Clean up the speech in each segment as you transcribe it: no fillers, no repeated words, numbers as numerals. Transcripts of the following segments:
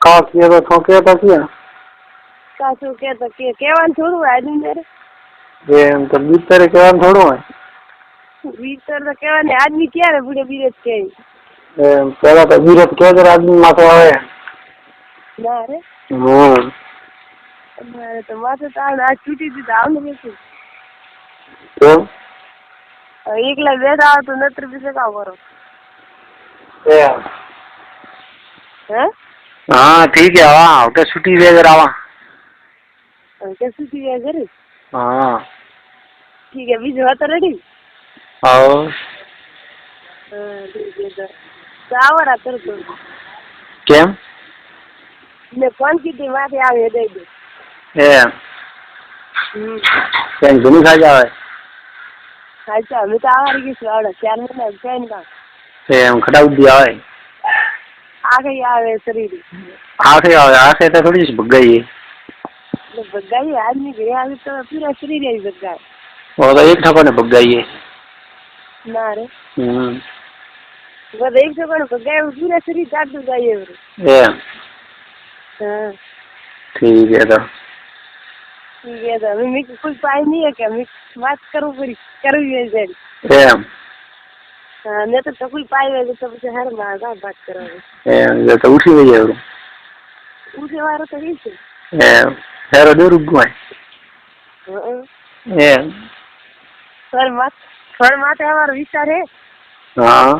का किया तो ठोके तो किया कासू के तो के केवान छोड़ू आदमी मेरे ये तो भीतर केवान थोड़ो है भीतर तो केवान आदमी क्या रे बूढ़े बीरत के पहला तो बीरत के जरा आदमी माथे आवे ना रे मारे तो माथे तो आज छुट्टी थी तो आने बेसी तो एकला वेदा तो नत्र भी से का करो हैं हाँ ठीक है आवा तो छुट्टी दे जरा आवा कैसे थी है घर हाँ ठीक है बीज होता रेडी आओ ठीक है तो आवारा कर तो क्या ने कौन की थी माथे आवे दे दे कहीं घूमी खा जावे अच्छा मैं तो आवारी की स्वाड़ा 4 महीना पेन का हम खटाऊ दिया है आगे आवे शरीर आखे तो थोड़ी सी भग गई बग्गाई आदमी गया अभी तो पूरा शरीर ही बग्गा है वो तो एक ठको ने भग गई है ना रे बस एक ठको ने बग्गा है पूरा शरीर काट दो जाइए हाँ ठीक है तो मैं कुछ पाई नहीं है क्या मैं बात करूँ पूरी करूँ ये हाँ मैं तो कुछ पाई है तो मुझे हर मारा बात करोगे ये तो उठी गई है उसे वाला तो कैसे हेरो दे रुक गए सर माते हमारा विचार है हाँ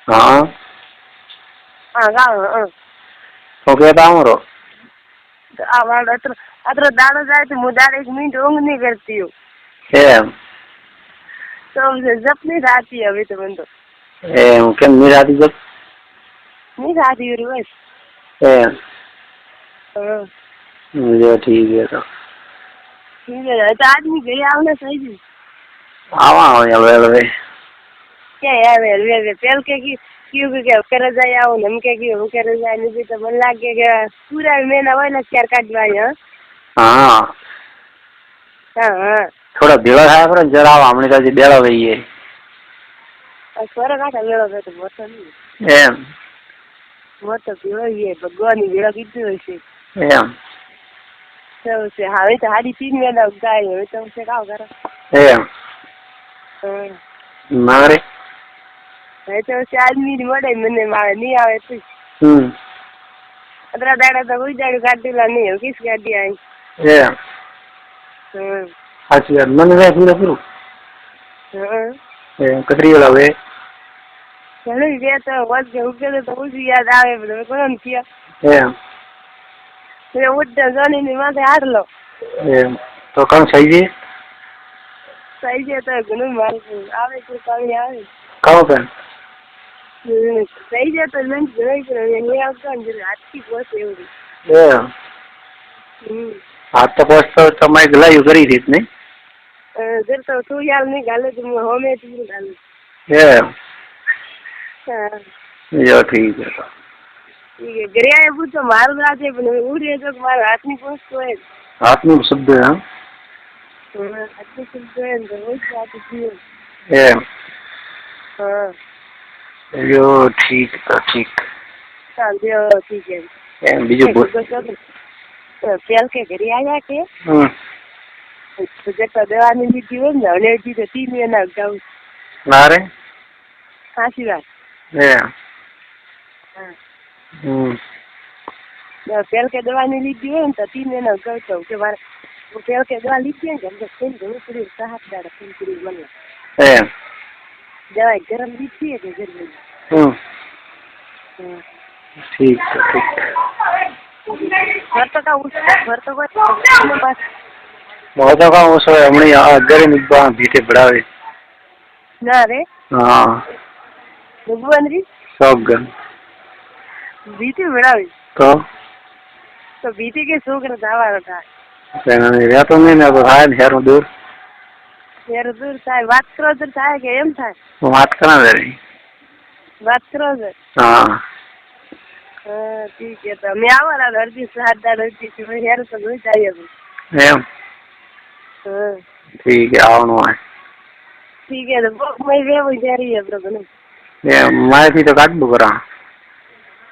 हाँ हाँ गाँव तो कहता हूँ रो आवाज़ अतर दाना जाए तो मुझे 1 मिनट ऊँग नहीं करती हूँ तो मुझे जब नहीं आती है अभी तो बंदो क्या नहीं आती जब नहीं आती है बस मुझे ठीक है तो ठीक है तो आदमी गए आवना सही जी आवा हो या वे क्या यार वे पेल के की क्यों के कर जाए आओ हम के की हम कर जाए नहीं तो मन लागे के पूरा महीना वाला 4 काटवा है हां हां थोड़ा भेड़ा है पर जरा हमने का जी बेड़ा गई है सोरा का बेड़ा है तो बहुत नहीं वो तो बेड़ा ये भगवान बेड़ा कितने है तो से हावे तो हाडी 3 महीना गाय है तो से का करा मारे तो से आदमी मरे मने मारे नहीं आवे तो अदरा दाड़ा तो कोई जाड़ गाड़ी ला नहीं हो किस गाड़ी आई अच्छा मन रे पूरा कतरी वाला वे चलो ये तो बस के उके तो कुछ याद आवे तो कौन किया मैं उठ जाने नहीं माथे हार लो तो कौन सही है तो गुनु मार आवे कोई काम आवे कौन पे सही है तो मैं जरूर करेंगे ये आपका अंदर हाथ की बहुत है हाथ तो पोस्ट तो मैं गला यू करी थी नहीं जर तो तू यार नहीं गाले तुम हो में तू गाले यो ठीक है ठीक है गरिया है वो तो मार राजे बने उड़े जो मार हाथ नहीं पहुंचतो है हाथ में शब्द है हाथ में शब्द है तो वो बात है हां यो ठीक है ठीक हां जो ठीक है बीजो बोल पेल के गरिया आया के तो जब दवा नहीं दी थी ना ले दी तो 3 महीना गाँव ना रे खांसी बात पेल के दवा नहीं ली थी तो 3 महीना गाँव तो के बाद वो पेल के दवा ली थी जब पेन जो पूरी साहब दादा पेन पूरी मन दवा गरम ली थी के गरम ठीक है ठीक घर तो कोई बस बहुत का उस हमने अगर निब्बा बीते बढ़ावे ना रे हां भगवान जी सब गन बीते बढ़ावे तो बीते के सोकर दावा रखा है या तो नहीं ना तो है हेरो दूर થાય વાત કરો તો થાય કે એમ થાય વાત કરા દે વાત કરો છે हाँ ठीक है तो मैं आवारा धरती साथ धरती से मैं यार तो नहीं चाहिए एम ठीक है आओ ना ठीक है तो मैं वे वो जा रही है ब्रो ने ये मैं भी तो काट बुकरा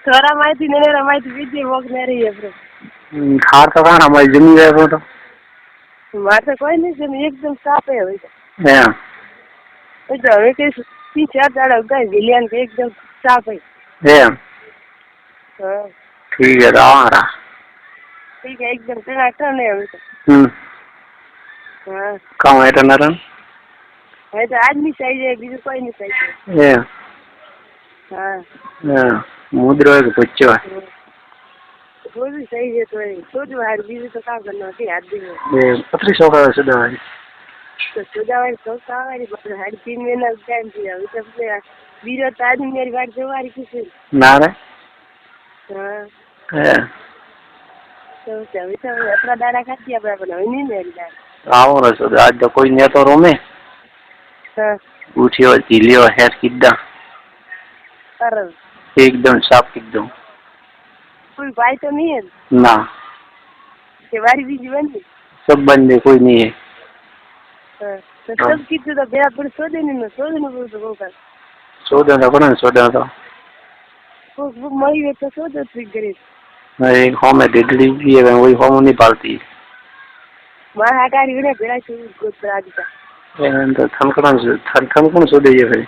छोरा माहिती नहीं रहा माहिती बीजे वोक नहीं रही है ब्रो खार तो कहाँ हमारी जमी गए तो मार तो कोई नहीं जमी एकदम साफ है वही हाँ तो हमें के 3-4 दाड़ा उगा विलियन के एकदम साफ है हाँ ठीक है तो हमारा ठीक है एकदम टनाटन नहीं अभी तो हाँ कहाँ है टनाटन है तो आदमी चाहिए बीजू कोई नहीं चाहिए हाँ मुद्रो है बच्चो है वो भी सही है तो सोचो यार बीजू तो काम करना है याद भी ये 3500 का सुधा है तो सुधा वाली तो सारी बात है 3 महीना टाइम दिया अभी तक से बीरो तो आदमी मेरी बात जो वारी किसी ना रे हाँ तो अभी तो अपना दाना खाती है अपना नहीं मेरी दाना आओ ना सुधा आज तो कोई नहीं तो रोमे हाँ उठियो झीलियो हेर किद्दा कर एकदम साफ एकदम कोई भाई तो नहीं है ना के बारी बीजी बंदी सब बंदे कोई नहीं है हाँ तो सब कितने तो बेरा पर सो देने बोल तो कर सोडा तो कौन सोडा तो वो मरी गए तो सो दो ट्रिक करे एक होम में दिल्ली भी है वही होम नहीं पालती मां हटारी ने बेरा से गोत्रा दिया तो थम कौन सो दे ये फिर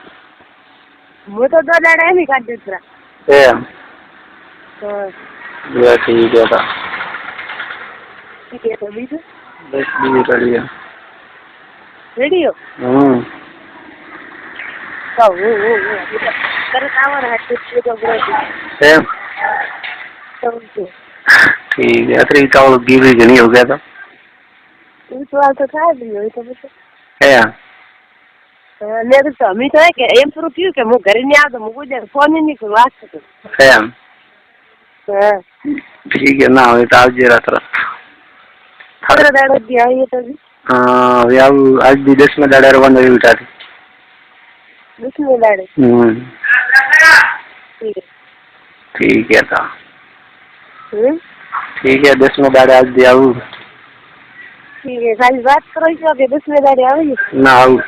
वो तो 2 दाड़ा नहीं काट देता हाँ ये ठीक है था ठीक है तो बीजू बस भी कर लिया रेडियो तो वो कर कावर है तो ब्रो तो ठीक है तेरी तो गिरी गनी हो गया था इस बार तो था भी हो तो बस है ले तो हम तो है कि एम प्रो क्यों के मैं घर नहीं आता मुझे फोन ही नहीं कर वास्ते तो है हां ठीक है ना हो तो आज जरा तरह थोड़ा दाड़ा दिया ये तो भी हां वे आज भी 10 में दाड़ा रवन भी उठा थी 10 में दाड़े ठीक है था ठीक है 10 में दाड़ा आज दिया हूं ठीक है खाली बात करो क्या के 10 में दाड़े आवे ना आऊ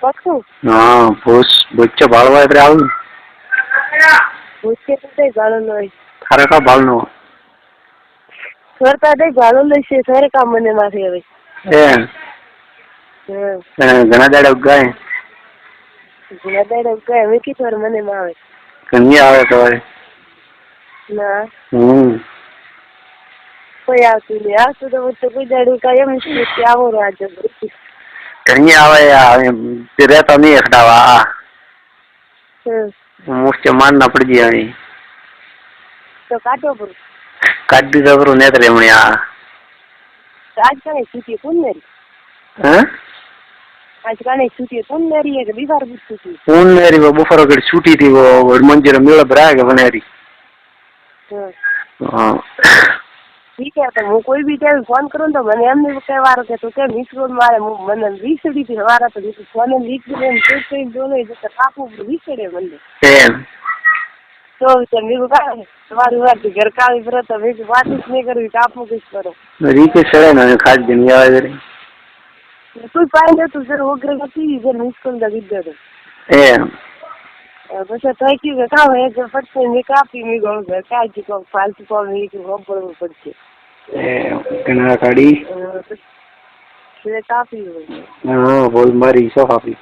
पक्को हां बच्चा बाळवा इधर आऊ उसके तो गालो नहीं थारे का बालनो छोरता दे गालो ले से सारे काम मने माथे आवे घना दाड़ा उगाए घना दाड़ा उगाए में की थोर मने में आवे कन्या आवे तो ना कोई आती नहीं आज तो वो तो कोई दाड़ू का ये मुश्किल क्या हो रहा है जब कन्या आवे या तेरे तो नहीं खड़ावा मुझे मानना पड़ गया नहीं तो काटो पर काट दी जबरो ने तेरे मणिया आज का नहीं छुट्टी कौन मेरी हैं आज का नहीं छुट्टी कौन मेरी है कभी बार छुट्टी कौन मेरी वो बुफरो की छुट्टी थी वो मंजर मेला भरा के बनारी हां ठीक है तो मैं कोई भी टाइम फोन करूं तो मैंने हमने वो कई बार के तो के मिस कॉल मारे मैंने वीसड़ी थी हमारा तो जिस फोन में लिख दे तो कोई दोनों जो कापू वीसड़े बंदे तो मेरे को कहा तुम्हारी बात घर का भी तो मैं बात नहीं करूँ कापू किस करो रीके सड़े ना खास दुनिया इधर तू पाएंगे तो जरा वो ग्रह की इधर मिस कॉल दे दे बस तो की का है जो फट से मैं काफी में गो घर का जी को फालतू को में की हो पड़ पड़ती कना गाड़ी ये काफी हो हां बोल मारी सो काफी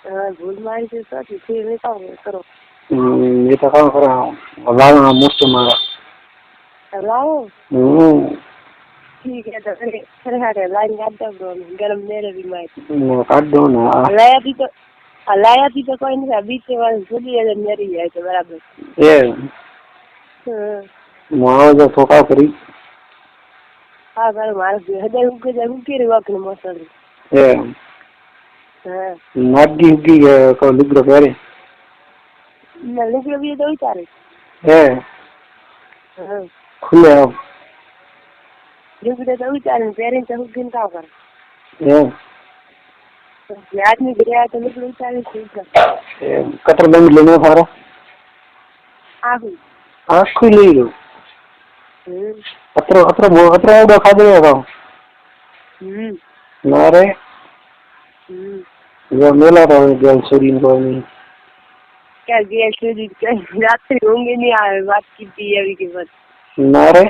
भूल मारी से तो फिर मैं काम करो ये तो काम कर रहा हूं अल्लाह ना मुफ्त मारा लाओ ठीक है तो फिर हरे लाइन काट दो ब्रो गरम मेरे भी मार काट दो ना लाया थी तो कोई नहीं बीच के बाद खुली है मेरी है तो बराबर मुआवजा ठोका करी हाँ सर हमारे हृदय उनके जरूर के रे वक्त मौसम नाडी उगी को लिग्रो करे ना लिग्रो भी तो उतारे खुले अब लिग्रो तो उतारे पेरेंट्स तो हुकिन का कर आदमी गिरा तो लिग्रो उतारे कतर बंद लेने सारा आखु ले लो अत्र उड़ा खा देगा ना रे वो मेला तो गल सुरीन को नहीं क्या गया સુધી રાત્રે ઊંઘ નહીં આવે વાત કીધી એવી કે બસ ના રે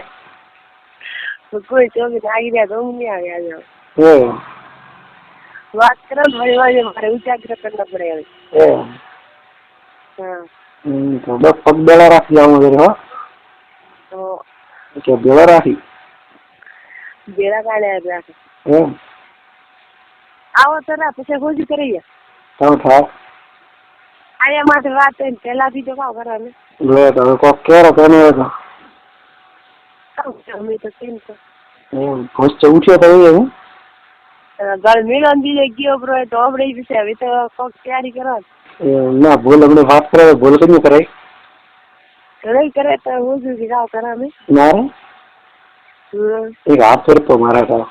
કોઈ ચોવીસ લાગી જાય તો ઊંઘ નહીં આવે આજે વાત કરો વળી વળી મારે ઉજાગર કરવા પડે હવે હા તો બસ પગ બેડા રાખી આવું ઘરે હો તો કે બેડા રાખી બેડા કાઢે રાખે આવો તો ના પછી ખોજી કરી કામ થાય આયા માટે વાત પહેલાથી તો કામ કરવાનું લે તો કોક કેરો કેને હતો અમે તો કેમ તો ભોજ ઉઠ્યો તો એવું ઘર મિલન દીજે ગયો બ્રો તો આપણે વિશે હવે તો કોક તૈયારી કરો ના ભૂલ અમને વાત કરે ભૂલ કઈ કરે નહીં કરે તો હું શું કે કામ કરા અમે ના રે એક હાથ ફેરતો મારા કા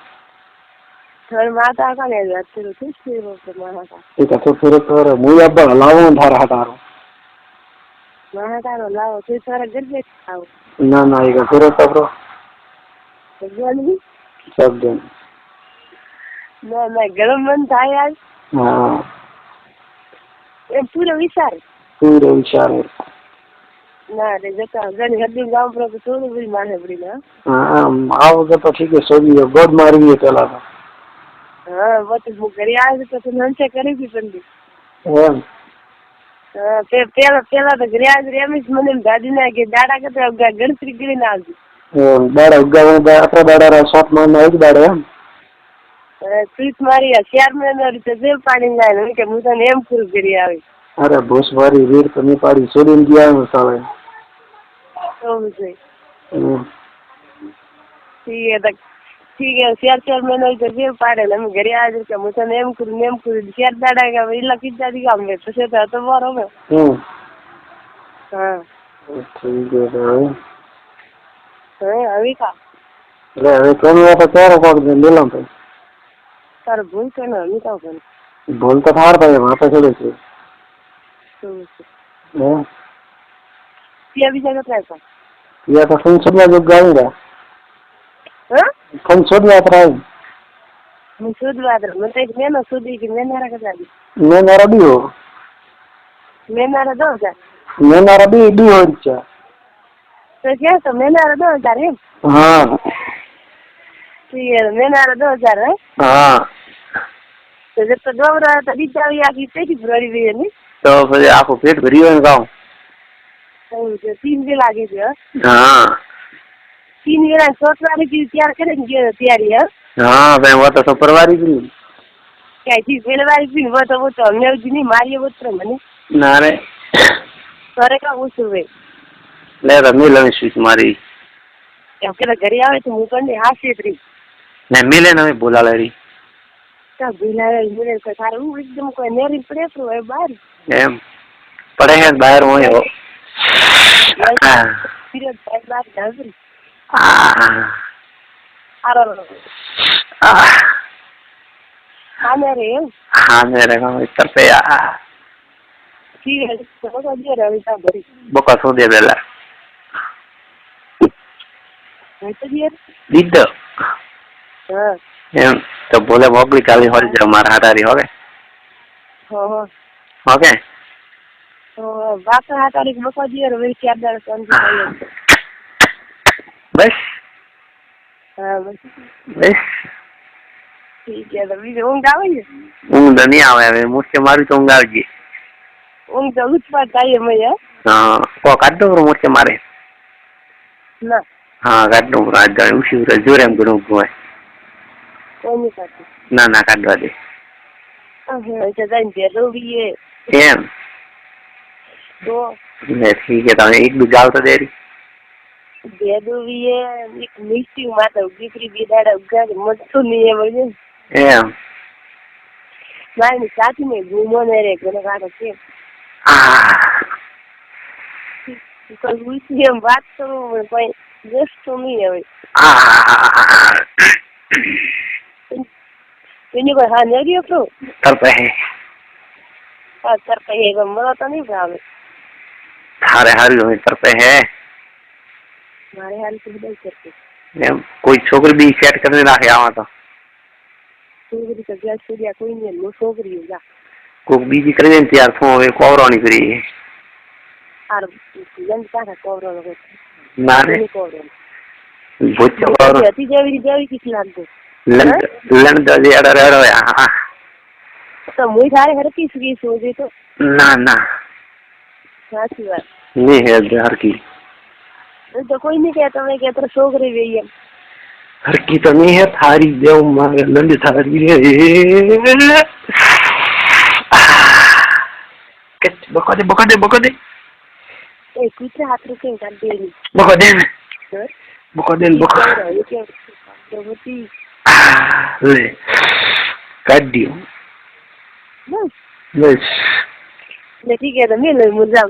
ઘર માતા કાને અત્યારે શું છે મારા કા એક હાથ ફેરતો રે હું આબા લાવો થારા હાટારો મારા તારો લાવો તું તારા ગરબે આવ ના ના એક ફેરતો બ્રો ભગવાનની શબ્દ ના ના ગરમ મન થાય આજ હા એ પૂરો વિચાર ના રે જતા ઘણી હદી ગામ પર તો થોડું બધી માથે પડી ના હા આવો તો ઠીક છે સોજી ગોડ મારવી પેલા તો હા બસ હું ઘરે આવે તો નંચે કરી દી પણ એમ પેલા તો ઘરે આજ રેમીશ મને દાદી ના કે દાડા કરતા ગણતરી કરીને આવજો દાડા ઉગાવા આપણા દાડા શોટ મારના એક દાડે એમ સ્વીટ મારી 4 મહિના રીતે જેલ પાડી લાય કે હું તને એમ પૂરું કરી આવી અરે ભૂસ મારી વીર તો ની પાડી છોડીને ગયા સાલે તો છે ठीक है 4 महीना इधर जेल पाड़े हम घरे आ के હું તને એમ કરું 4 દાડા કે ઇલા કીધા દી ગામ મે પછી તો મારો મે હા ठीक है भाई હવે કા ले હવે કોણ તો તારો કોણ લેલા તો તાર ભૂલ કે ના ની કાવ કર ભૂલ તો થાર ભાઈ માથે ચડે છે ये भी जगह ट्राई कर ये तो फोन छोड़ना जो गाऊंगा हां फोन छोड़ना ट्राई मैं शुद्ध बात मैं तो मैं ना शुद्ध की मैं नारा कर दी मैं नारा भी हो मैं नारा दो जा मैं नारा भी हो अच्छा तो क्या तो मैं नारा 2000 है हां ठीक है मैं नारा 2000 है हां तो जब तो दो रहा तो बिचारी आकी पेटी भरी हुई है नहीं तो फिर आपको पेट भरी हुई है गाँव 3 दिन लागे थे हाँ 3 दिन सोचवारी की तैयार करेंगे तैयारी है हाँ मैं वो तो सुपरवारी भी क्या चीज पहले बारी भी वो तो हमने नहीं मारिए वो तो मैंने ना रे सारे का वो सुबह ले तो मिले में स्विच मारी आपके घरे आवे तो मुंह करने हाथ से फ्री नहीं मिले ना मैं बोला लड़ी क्या बिना मिले तो सारे वो एकदम कोई नेरी पड़े तो है बाहर एम पड़े हैं बाहर वही हो फिर बात जावरी हाँ मेरे गाँव इतर पे ठीक है तो दिया रवि साहब भरी बोका सो दे बेला तो दिया दीद हाँ एम तो बोले मोकली काली हो जाए मार हाटारी हो गए हाँ हाँ ओके तो बात हाटारी को बोका दिया रवि 4 दाड़ समझ बस हाँ बस ठीक है तो बीजे ऊँग आवे है ऊँग तो नहीं आवे है मुझसे मारी तो ऊँग आवेगी ऊँग तो उस पर चाहिए मैं यार हाँ को काट दो मुझसे मारे ना हाँ काट दो आज जाए उसी उधर जोरे में गुरु गुए कोई नहीं काटे ना ना काट दो दे ऐसा जाइन दे दो भी है एम तो ठीक है तो एक दो जाल तो दे रही दे दो भी है एक मीटिंग माता बिक्री बिदाड़ा उगा के मत तो नहीं है मुझे एम मारी साथ में घूमो नहीं रे कोने काटा के कोई उसी हम बात करो कोई जस्ट तो नहीं है भाई इन्हीं को हाँ नहीं दियो तो तर पे है हाँ तर पे है वो मरा तो नहीं भावे हारे हारी हो तर पे है हमारे हाल से बदल करके कोई छोकरी भी सेट करने रखे आवा तो छोकरी का गैस सूर्या कोई नहीं लो छोकरी होगा को बीजी कर दे तैयार थो वे कोवरानी करी આર લંડ કાકા કોવરો લગે મારે કોવરો ભૂચો કોવરો હતી જેવી કિસ લાગતો લંડ તો જે અડર હા તો મુઈ થારે હરકી સુગી સોજે તો ના સાચી વાત નહીં હે હરકી તો કોઈ નહીં કહેતો મેં કે તો છોકરી વેઈ એમ હરકી તો નહીં હે થારી દેવ મારે લંડ થારી હે બકો દે એ કુતરા હાથ રૂકે કાઢ દેની બકો દે બકો લે કાઢ દિયો બસ ठीक है तो मिल मुझे